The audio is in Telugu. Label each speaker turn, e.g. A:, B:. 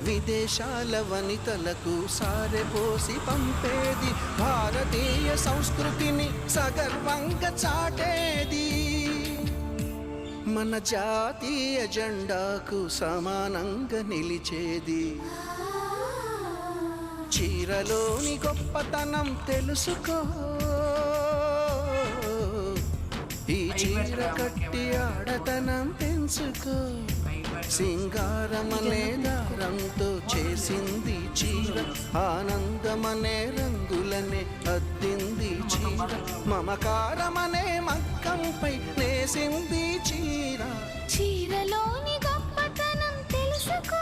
A: విదేశాల వనితలకు సారెపోసి పంపేది, భారతీయ సంస్కృతిని సగర్వంగా చాటేది, మన జాతీయ జెండాకు సమానంగా నిలిచేది. చీరలోని గొప్పతనం తెలుసుకో, ఈ చీర కట్టి ఆడతనం పెంచుకో. సింగారమనే దారంతో చేసింది చీర, ఆనందమనే రంగులనే అద్దింది చీర, మమకారమనే మగ్గంపై నేసింది చీర.
B: చీరలోని గొప్పతనం తెలుసుకో.